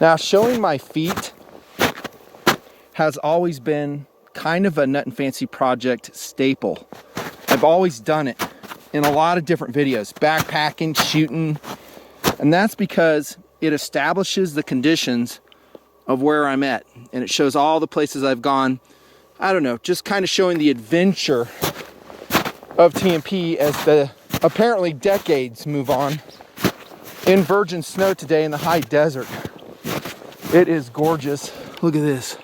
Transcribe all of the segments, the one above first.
Now, showing my feet has always been kind of a Nut and Fancy project staple. I've always done it in a lot of different videos, backpacking, shooting, and that's because it establishes the conditions of where I'm at, and it shows all the places I've gone. I don't know, just kind of showing the adventure of TMP as the apparently decades move on. In virgin snow today in the high desert. It is gorgeous. Look at this.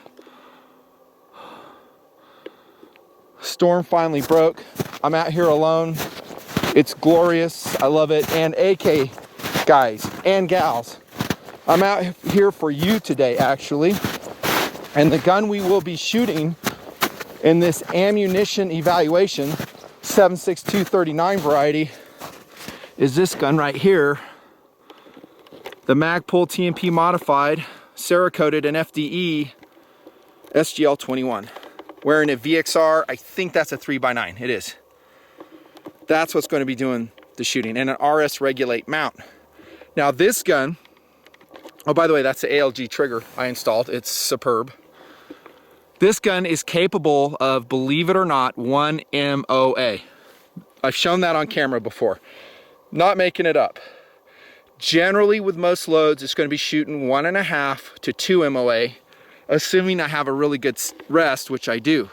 Storm finally broke. I'm out here alone. It's glorious. I love it. And AK guys and gals, I'm out here for you today, actually. And the gun we will be shooting in this ammunition evaluation, 7.62 variety, is this gun right here. The Magpul TMP modified, Cerakoted and FDE SGL21. Wearing a VXR, I think that's a 3x9, it is. That's what's going to be doing the shooting, and an RS Regulate mount. Now this gun, oh by the way, that's the ALG trigger I installed, it's superb. This gun is capable of, believe it or not, 1 MOA. I've shown that on camera before, not making it up. Generally, with most loads, it's going to be shooting 1.5 to 2 MOA, assuming I have a really good rest, which I do.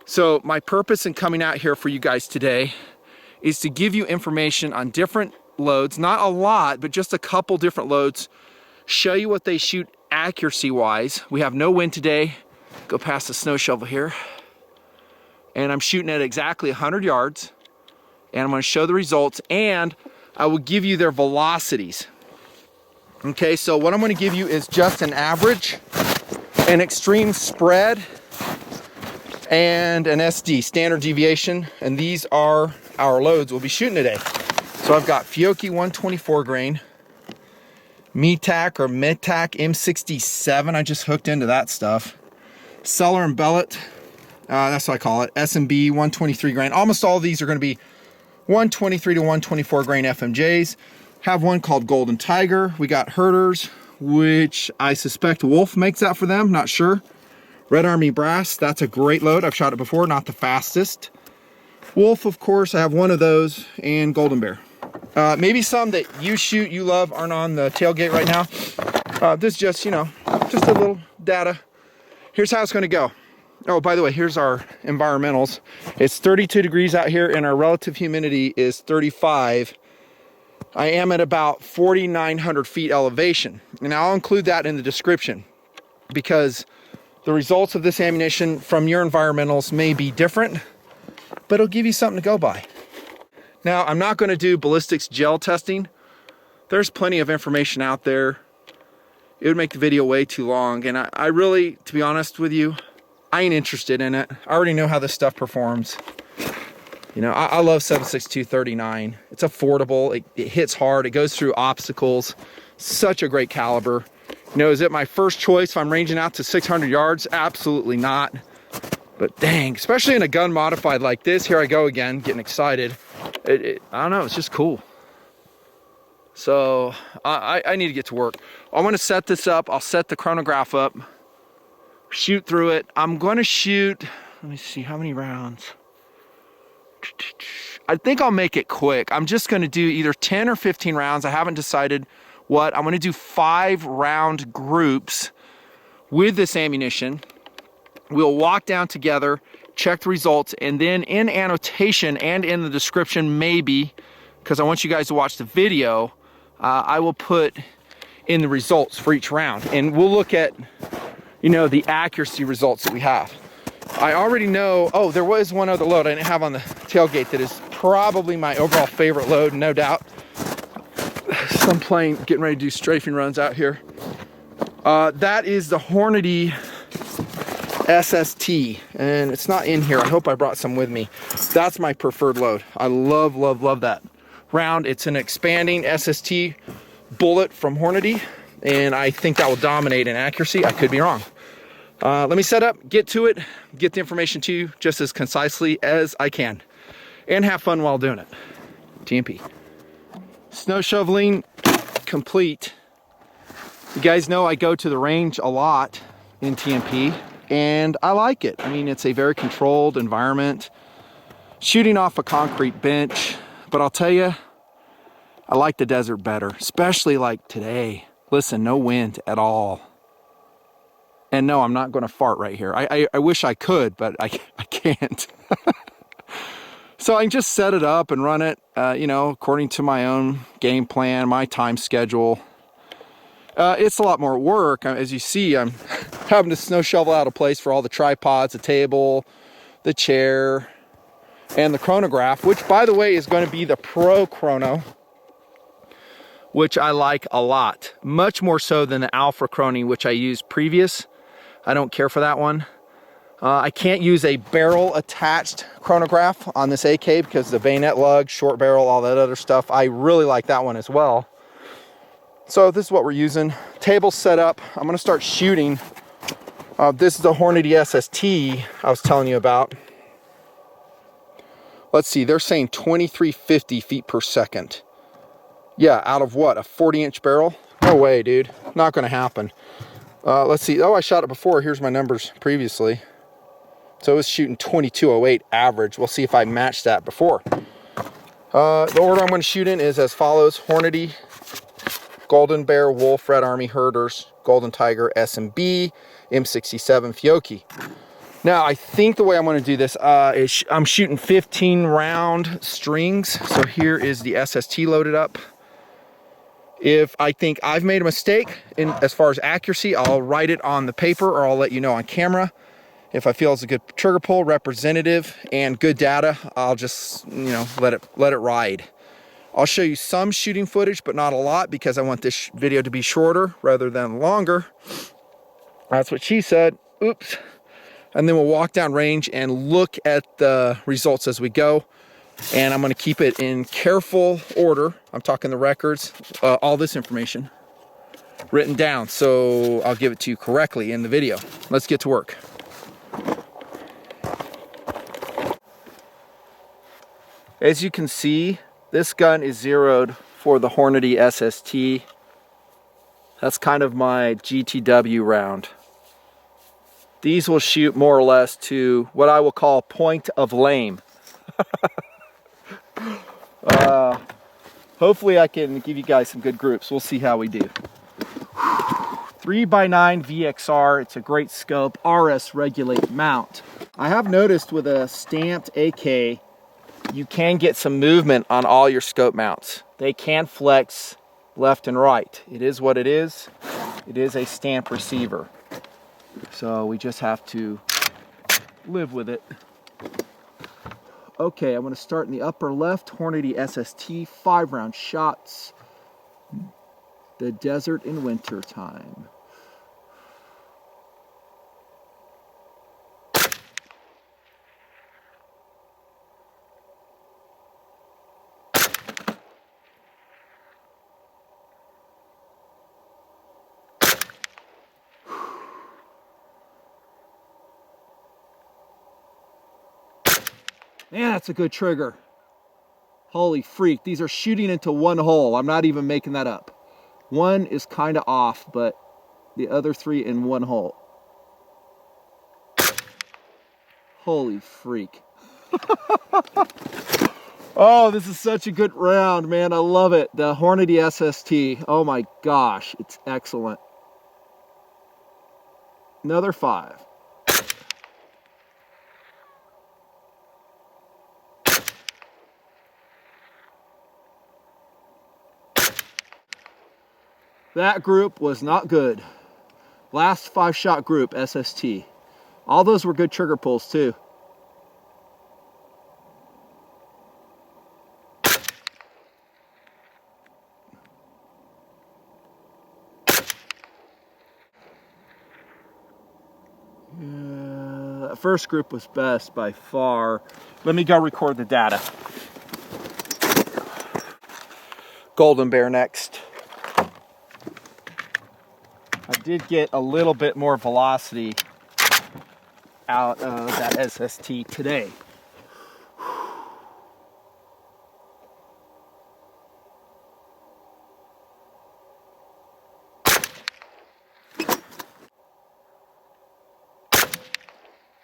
So my purpose in coming out here for you guys today is to give you information on different loads, not a lot, but just a couple different loads, show you what they shoot accuracy-wise. We have no wind today. Go past the snow shovel here. And I'm shooting at exactly 100 yards, and I'm going to show the results, and I will give you their velocities. Okay, so what I'm going to give you is just an average, an extreme spread, and an SD, standard deviation, and these are our loads we'll be shooting today. So I've got Fiocchi 124 grain, METAC or METAC M67, I just hooked into that stuff. Cellar and Bellet, that's what I call it, SMB 123 grain. Almost all of these are going to be 123 to 124 grain FMJs. Have one called Golden Tiger. We got Herters, which I suspect Wolf makes that for them, not sure. Red Army Brass, that's a great load. I've shot it before, not the fastest. Wolf, of course, I have one of those, and Golden Bear. Maybe some that you shoot, you love, aren't on the tailgate right now. This is just, you know, just a little data. Here's how it's going to go. Oh, by the way, here's our environmentals. It's 32 degrees out here and our relative humidity is 35. I am at about 4,900 feet elevation. And I'll include that in the description because the results of this ammunition from your environmentals may be different, but it'll give you something to go by. Now, I'm not going to do ballistics gel testing. There's plenty of information out there. It would make the video way too long. And I really, to be honest with you, I ain't interested in it. I already know how this stuff performs. You know, I love 7.62 It's affordable, it hits hard, it goes through obstacles. Such a great caliber. You know, is it my first choice if I'm ranging out to 600 yards? Absolutely not. But dang, especially in a gun modified like this, here I go again, getting excited. I don't know, it's just cool. So I need to get to work. I want to set this up. I'll set the chronograph up, shoot through it. I'm going to shoot, let me see, how many rounds? I think I'll make it quick. I'm just going to do either 10 or 15 rounds. I haven't decided what. I'm going to do 5 round groups with this ammunition. We'll walk down together, check the results, and then in annotation and in the description, maybe, because I want you guys to watch the video, I will put in the results for each round. And we'll look at, you know, the accuracy results that we have. I already know, oh, there was one other load I didn't have on the tailgate that is probably my overall favorite load, no doubt. Some plane getting ready to do strafing runs out here. That is the Hornady SST, and it's not in here. I hope I brought some with me. That's my preferred load. I love, love, love that round. It's an expanding SST bullet from Hornady, and I think that will dominate in accuracy. I could be wrong. Let me set up, get to it, get the information to you just as concisely as I can, and have fun while doing it. TMP. Snow shoveling complete. You guys know I go to the range a lot in TMP, and I like it. I mean, it's a very controlled environment, shooting off a concrete bench, but I'll tell you, I like the desert better, especially like today. Listen, no wind at all. And no, I'm not going to fart right here. I wish I could, but I can't. So I can just set it up and run it, you know, according to my own game plan, my time schedule. It's a lot more work. As you see, I'm having to snow shovel out a place for all the tripods, the table, the chair, and the chronograph, which, by the way, is going to be the Pro Chrono, which I like a lot. Much more so than the Alpha Chrono, which I used previous. I don't care for that one. I can't use a barrel attached chronograph on this AK because the bayonet lug, short barrel, all that other stuff. I really like that one as well. So this is what we're using. Table set up. I'm going to start shooting. This is the Hornady SST I was telling you about. Let's see, they're saying 2350 feet per second. Yeah, out of what, a 40-inch barrel? No way, dude. Not going to happen. Let's see. Oh, I shot it before. Here's my numbers previously. So it was shooting 2208 average. We'll see if I matched that before. The order I'm going to shoot in is as follows. Hornady, Golden Bear, Wolf, Red Army, Herters, Golden Tiger, S&B, M67, Fiocchi. Now, I think the way I'm going to do this is I'm shooting 15 round strings. So here is the SST loaded up. If I think I've made a mistake as far as accuracy, I'll write it on the paper or I'll let you know on camera. If I feel it's a good trigger pull, representative, and good data, I'll just, you know, let it ride. I'll show you some shooting footage, but not a lot because I want this video to be shorter rather than longer. That's what she said. Oops. And then we'll walk down range and look at the results as we go. And I'm going to keep it in careful order. I'm talking the records, all this information written down, so I'll give it to you correctly in the video. Let's get to work. As you can see, this gun is zeroed for the Hornady SST. That's kind of my GTW round. These will shoot more or less to what I will call point of lame. Hopefully I can give you guys some good groups. We'll see how we do. 3x9 VXR, it's a great scope, RS regulate mount. I have noticed with a stamped AK, you can get some movement on all your scope mounts. They can flex left and right. It is what it is. It is a stamp receiver. So we just have to live with it. Okay, I'm going to start in the upper left, Hornady SST, 5-round shots. The desert in winter time. Man, that's a good trigger. Holy freak, these are shooting into one hole. I'm not even making that up. One is kind of off, but the other three in one hole. Holy freak. Oh, this is such a good round, man. I love it. The Hornady SST. Oh my gosh, it's excellent. Another 5. That group was not good. Last 5-shot group, SST. All those were good trigger pulls too. Yeah, that first group was best by far. Let me go record the data. Golden Bear next. I did get a little bit more velocity out of that SST today.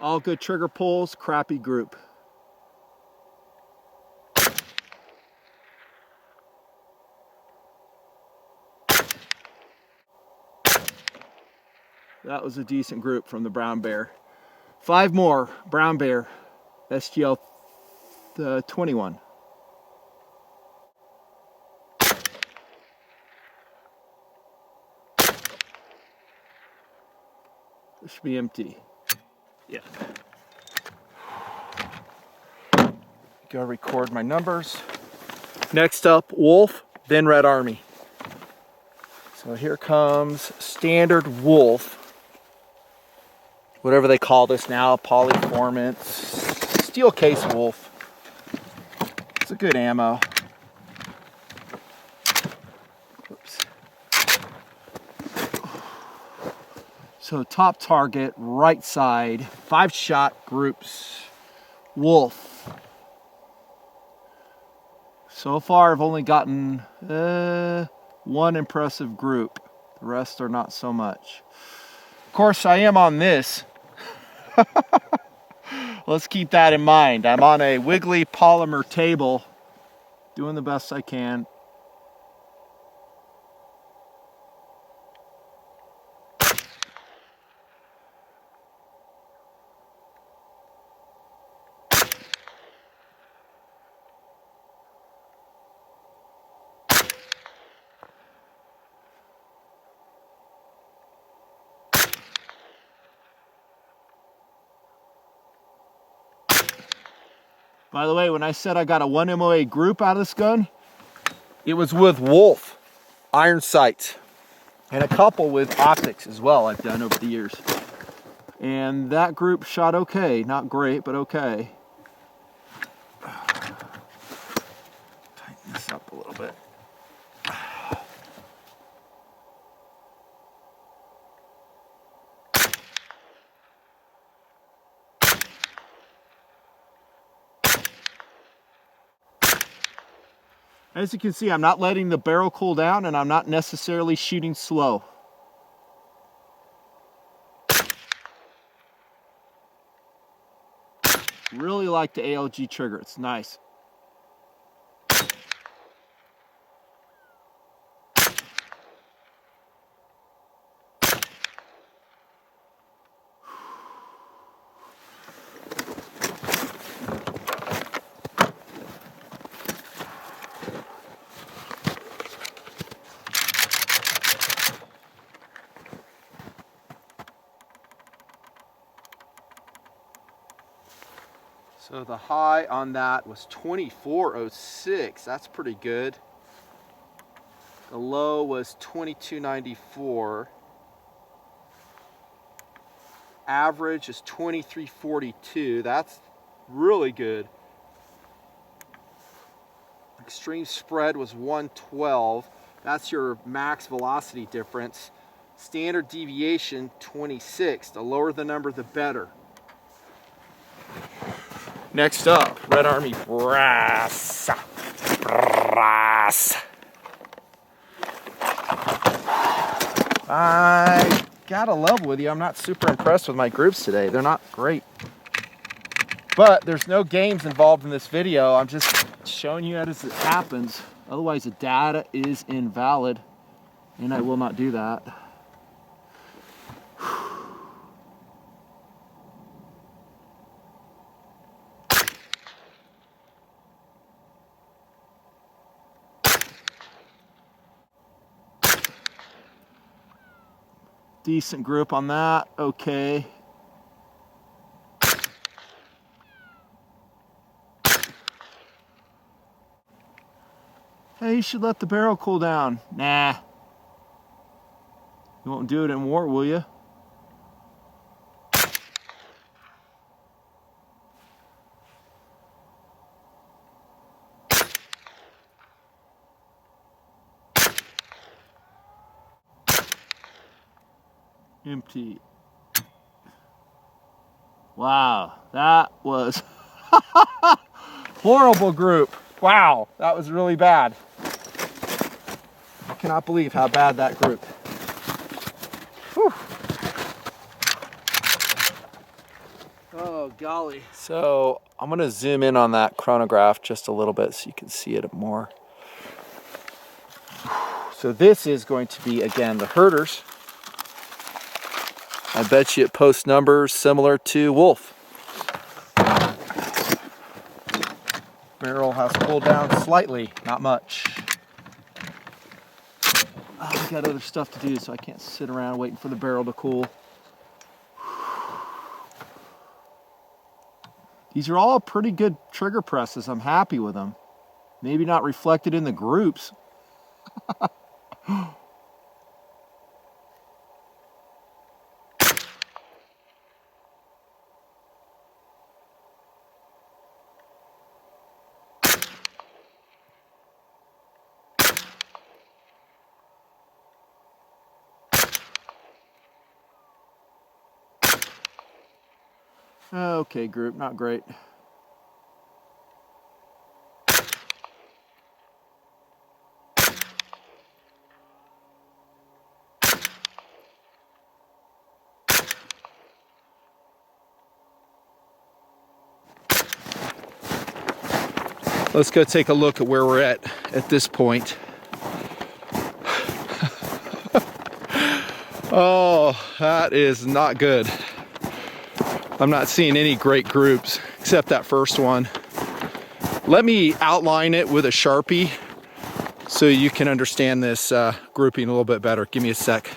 All good trigger pulls, crappy group. That was a decent group from the brown bear. 5 more, brown bear, SGL21. This should be empty. Yeah. Go record my numbers. Next up, Wolf, then Red Army. So here comes Standard Wolf. Whatever they call this now, polyformance, steel case Wolf. It's a good ammo. Oops. So top target, right side, 5-shot groups, Wolf. So far I've only gotten one impressive group. The rest are not so much. Of course I am on this. Let's keep that in mind. I'm on a wiggly polymer table, doing the best I can. By the way, when I said I got a 1 MOA group out of this gun, it was with Wolf iron sights and a couple with optics as well I've done over the years. And that group shot okay, not great, but okay. Tighten this up a little bit. As you can see, I'm not letting the barrel cool down, and I'm not necessarily shooting slow. Really like the ALG trigger, it's nice. So the high on that was 2406. That's pretty good. The low was 2294. Average is 2342. That's really good. Extreme spread was 112. That's your max velocity difference. Standard deviation 26. The lower the number, the better. Next up, Red Army brass. I gotta level with you, I'm not super impressed with my groups today. They're not great. But there's no games involved in this video. I'm just showing you as it happens. Otherwise the data is invalid, and I will not do that. Decent group on that, okay. Hey, you should let the barrel cool down. Nah. You won't do it in war, will you? Empty. Wow, that was horrible group. Wow, that was really bad. I cannot believe how bad that group. Whew. golly. So I'm gonna zoom in on that chronograph just a little bit so you can see it more. So this is going to be, again, the Herters. I bet you it posts numbers similar to Wolf. Barrel has cooled down slightly, not much. Oh, I got other stuff to do, so I can't sit around waiting for the barrel to cool. These are all pretty good trigger presses. I'm happy with them. Maybe not reflected in the groups. Okay, group, not great. Let's go take a look at where we're at this point. Oh, that is not good. I'm not seeing any great groups except that first one. Let me outline it with a Sharpie so you can understand this grouping a little bit better. Give me a sec.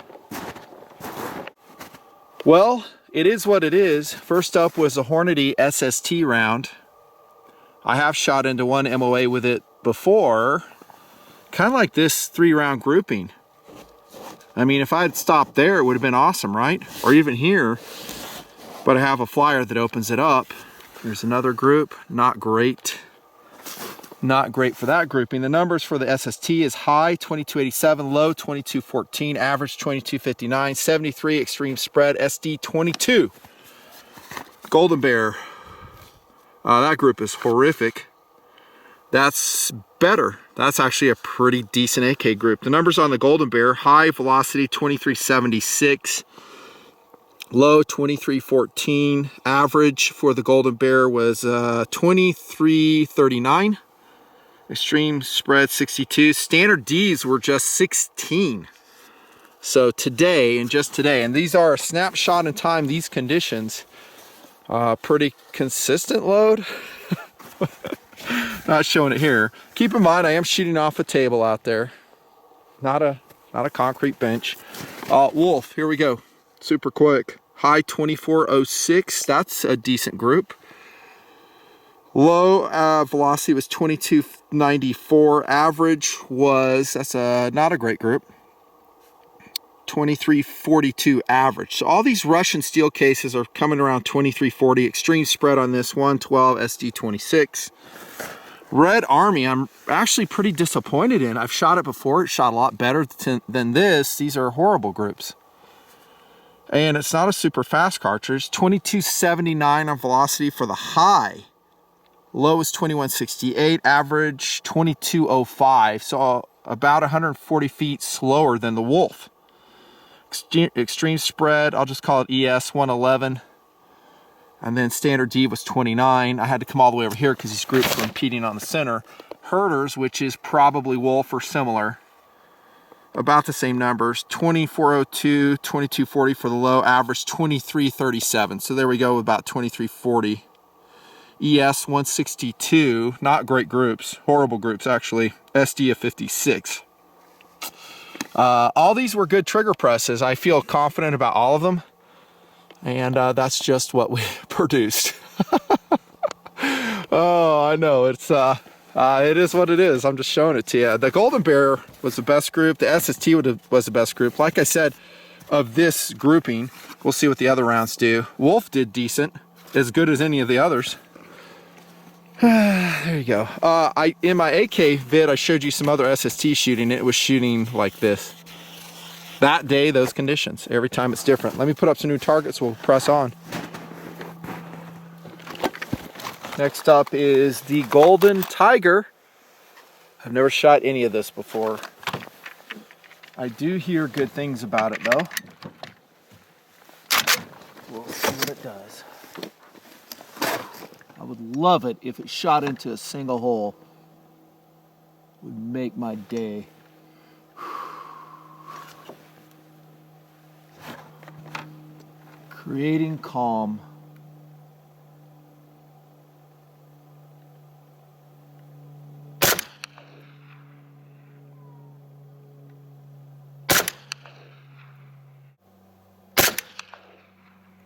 Well, it is what it is. First up was a Hornady SST round. I have shot into one MOA with it before. Kind of like this 3-round grouping. I mean, if I had stopped there, it would have been awesome, right? Or even here. But I have a flyer that opens it up. Here's another group. Not great. Not great for that grouping. The numbers for the SST is high 2287, low 2214, average 2259, 73 extreme spread SD 22. Golden Bear. That group is horrific. That's better. That's actually a pretty decent AK group. The numbers on the Golden Bear: high velocity 2376. Low 2314. Average for the Golden Bear was 2339. Extreme spread 62. Standard Ds were just 16. So today, and just today, and these are a snapshot in time, these conditions, pretty consistent load. Not showing it here. Keep in mind, I am shooting off a table out there. Not a concrete bench. Wolf, here we go. Super quick. High 2406, that's a decent group. Low velocity was 2294. Average was, that's not a great group, 2342 average. So all these Russian steel cases are coming around 2340. Extreme spread on this 112 SD26. Red Army, I'm actually pretty disappointed in. I've shot it before. It shot a lot better than this. These are horrible groups. And it's not a super fast cartridge. 2279 on velocity for the high. Low is 2168. Average 2205. So about 140 feet slower than the Wolf. Extreme spread, I'll just call it ES 111. And then standard D was 29. I had to come all the way over here because these groups were impeding on the center. Herters, which is probably Wolf or similar, about the same numbers. 2402, 2240 for the low, average 2337. So there we go, about 2340. ES 162, not great groups, horrible groups actually. SD of 56. All these were good trigger presses. I feel confident about all of them. And that's just what we produced. Oh, I know, it is what it is. I'm just showing it to you. The Golden Bear was the best group. The SST was the best group. Like I said, of this grouping, we'll see what the other rounds do. Wolf did decent, as good as any of the others. There you go. In my AK vid, I showed you some other SST shooting. It was shooting like this. That day, those conditions. Every time it's different. Let me put up some new targets. We'll press on. Next up is the Golden Tiger. I've never shot any of this before. I do hear good things about it though. We'll see what it does. would love it if it shot into a single hole. Would make my day. Creating calm.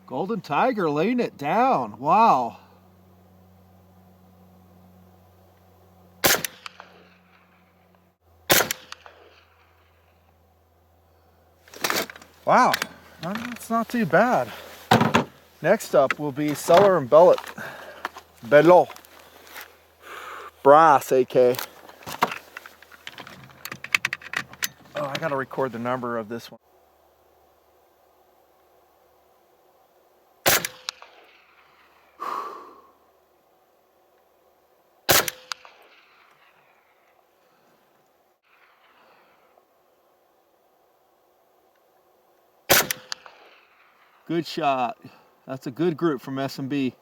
Golden Tiger laying it down. Wow. Wow, that's not too bad. Next up will be Cellar and Bellet. Bello. Brass AK. Oh, I gotta record the number of this one. Good shot. That's a good group from S&B.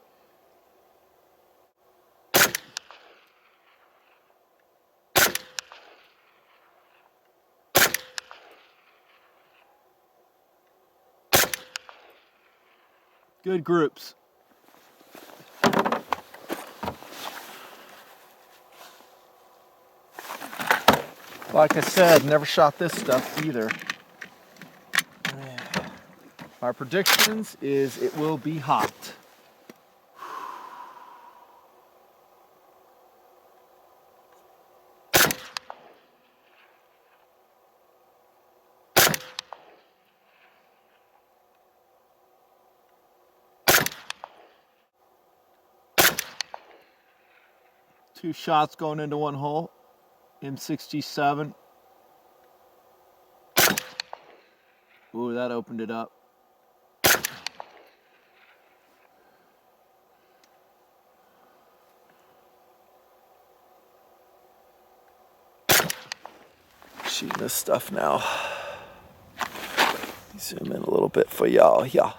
Good groups. Like I said, never shot this stuff either. My predictions is it will be hot. Two shots going into one hole. M67. Ooh, that opened it up. Shooting this stuff now. Zoom in a little bit for y'all. Yeah.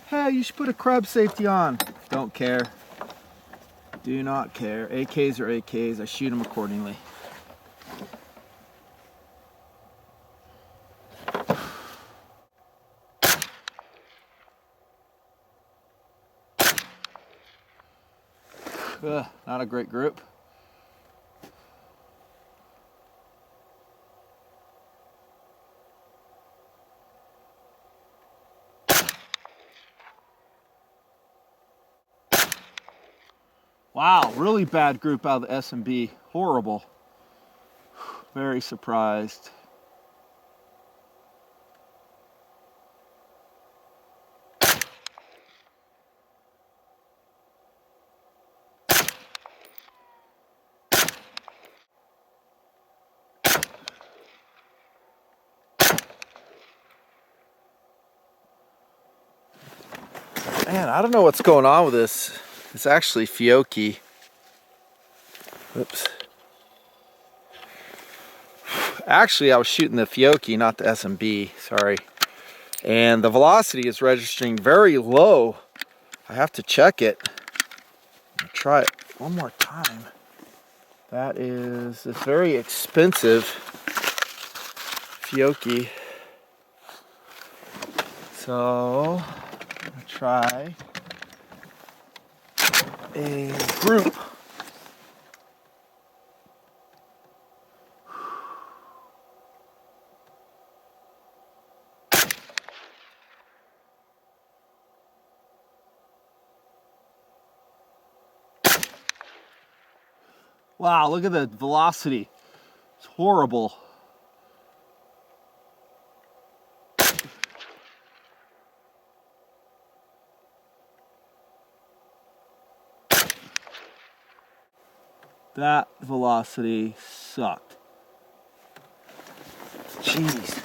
Hey, you should put a crab safety on. Don't care. Do not care. AKs are AKs. I shoot them accordingly. Not a great group. Wow, really bad group out of the S&B. Horrible. Very surprised. Man, I don't know what's going on with this. It's actually Fiocchi. Whoops. Actually, I was shooting the Fiocchi, not the S&B. Sorry. And the velocity is registering very low. I have to check it. I'll try it one more time. That is this very expensive Fiocchi. So, I'm gonna try a group. Wow, look at the velocity. It's horrible. That velocity sucked. Jeez.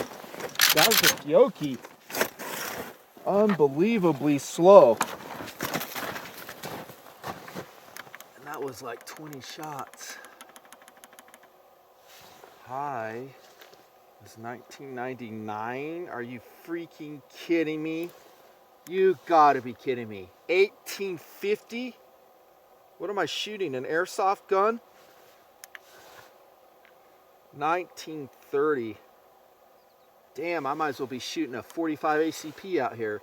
That was a Fiocchi. Unbelievably slow. And that was like 20 shots. High. It's 1999. Are you freaking kidding me? You gotta be kidding me. 1850? What am I shooting? An airsoft gun? 1930. Damn, I might as well be shooting a 45 ACP out here.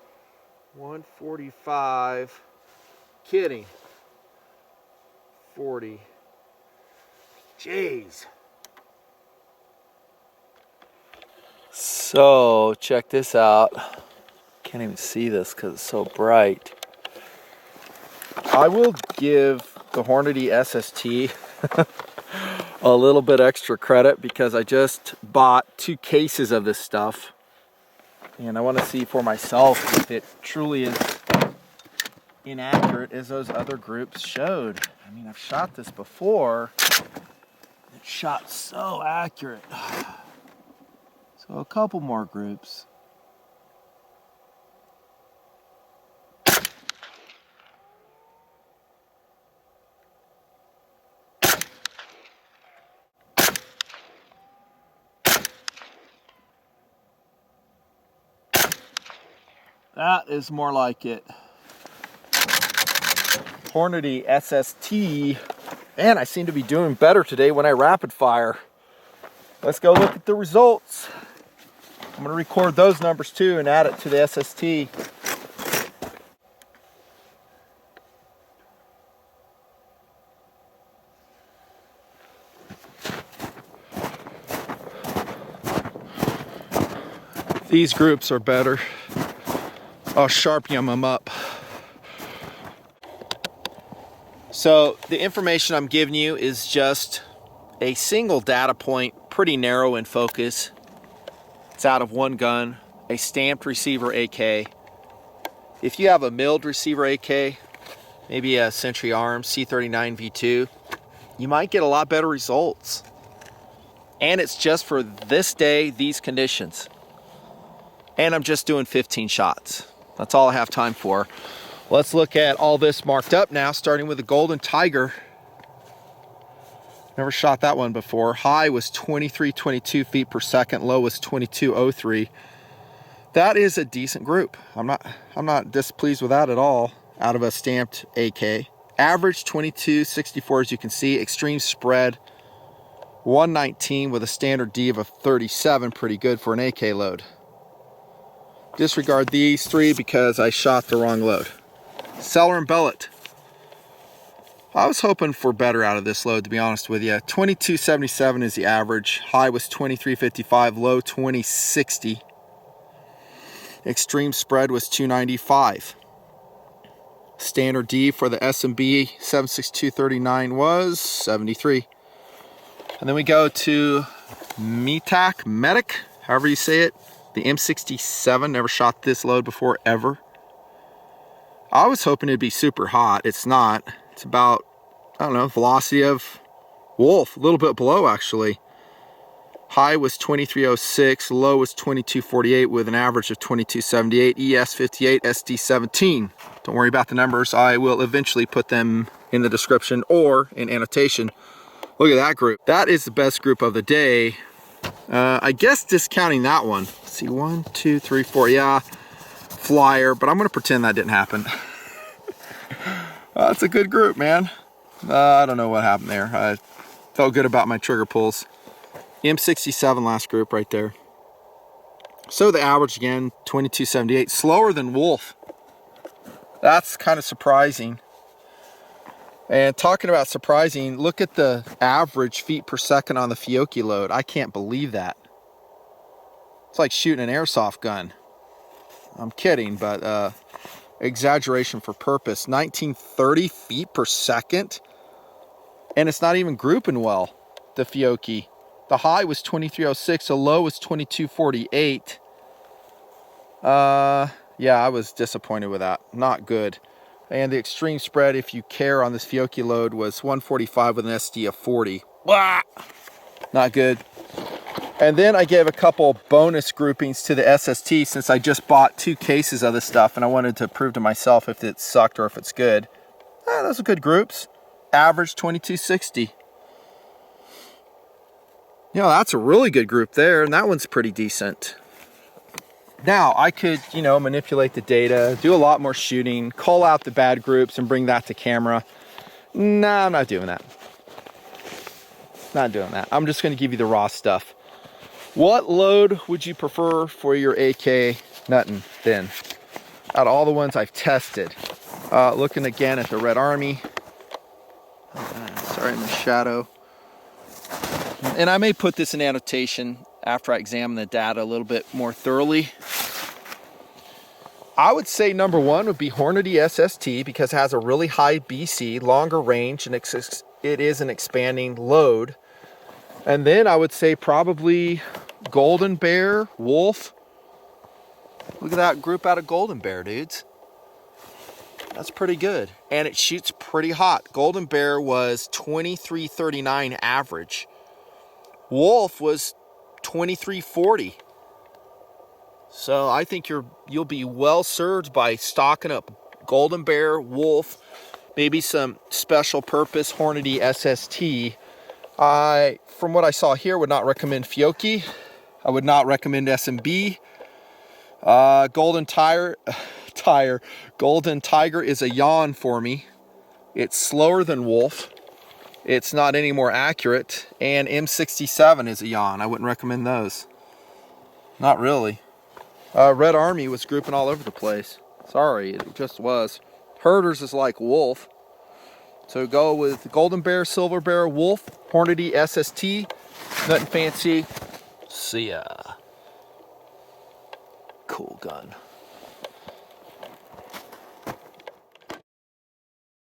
145. Kidding. 40. Jeez. So, check this out. Can't even see this because it's so bright. I will give the Hornady SST a little bit extra credit because I just bought 2 cases of this stuff. And I want to see for myself if it truly is inaccurate as those other groups showed. I mean, I've shot this before. It shot so accurate. So a couple more groups. That is more like it. Hornady SST. Man, I seem to be doing better today when I rapid fire. Let's go look at the results. I'm going to record those numbers too and add it to the SST. These groups are better. I'll sharp yum them up. So the information I'm giving you is just a single data point, pretty narrow in focus. It's out of one gun, a stamped receiver AK. If you have a milled receiver AK, maybe a Century Arms C39 V2, you might get a lot better results. And it's just for this day, these conditions. And I'm just doing 15 shots. That's all I have time for. Let's look at all this marked up now, starting with the Golden Tiger. Never shot that one before. High was 2322 feet per second, low was 2203. That is a decent group. I'm not displeased with that at all out of a stamped AK. Average 2264, as you can see. Extreme spread 119 with a standard D of a 37, pretty good for an AK load. Disregard these 3 because I shot the wrong load. Cellar and Bellet. I was hoping for better out of this load, to be honest with you. 2277 is the average. High was 2355, low 2060. Extreme spread was 295. Standard D for the S&B 76239 was 73. And then we go to Medic, however you say it. The M67, never shot this load before ever. I was hoping it'd be super hot. It's not. It's about, I don't know, velocity of Wolf, a little bit below actually. High was 2306, low was 2248 with an average of 2278, ES58, SD17. Don't worry about the numbers. I will eventually put them in the description or in annotation. Look at that group. That is the best group of the day. I guess discounting that one. Let's see, 1, 2, 3, 4. Yeah, flyer, but I'm going to pretend that didn't happen. That's a good group, man. I don't know what happened there. I felt good about my trigger pulls. M67 last group right there. So the average again, 2278. Slower than Wolf. That's kind of surprising. And talking about surprising, look at the average feet per second on the Fiocchi load. I can't believe that. It's like shooting an airsoft gun. I'm kidding, but exaggeration for purpose. 1930 feet per second. And it's not even grouping well, the Fiocchi. The high was 2306, the low was 2248. Yeah, I was disappointed with that. Not good. And the extreme spread, if you care, on this Fiocchi load was 145 with an SD of 40. Blah! Not good. And then I gave a couple bonus groupings to the SST since I just bought 2 cases of this stuff and I wanted to prove to myself if it sucked or if it's good. Those are good groups. Average 2260. You know, that's a really good group there, and that one's pretty decent. Now, I could, you know, manipulate the data, do a lot more shooting, call out the bad groups and bring that to camera. Nah, I'm not doing that. Not doing that. I'm just going to give you the raw stuff. What load would you prefer for your AK nothing thin? Out of all the ones I've tested. Looking again at the Red Army. Sorry, in the shadow. And I may put this in annotation after I examine the data a little bit more thoroughly. I would say number one would be Hornady SST because it has a really high BC, longer range, and it is an expanding load. And then I would say probably Golden Bear, Wolf. Look at that group out of Golden Bear, dudes. That's pretty good. And it shoots pretty hot. Golden Bear was 2339 average. Wolf was 2340. So I think you'll be well served by stocking up Golden Bear, Wolf, maybe some special purpose Hornady SST. From what I saw here, would not recommend Fiocchi. I would not recommend SMB. Golden Tiger is a yawn for me. It's slower than Wolf. It's not any more accurate. And M67 is a yawn. I wouldn't recommend those. Not really. Red Army was grouping all over the place. Sorry, it just was. Herters is like Wolf. So go with Golden Bear, Silver Bear, Wolf, Hornady SST. Nothing fancy. See ya. Cool gun.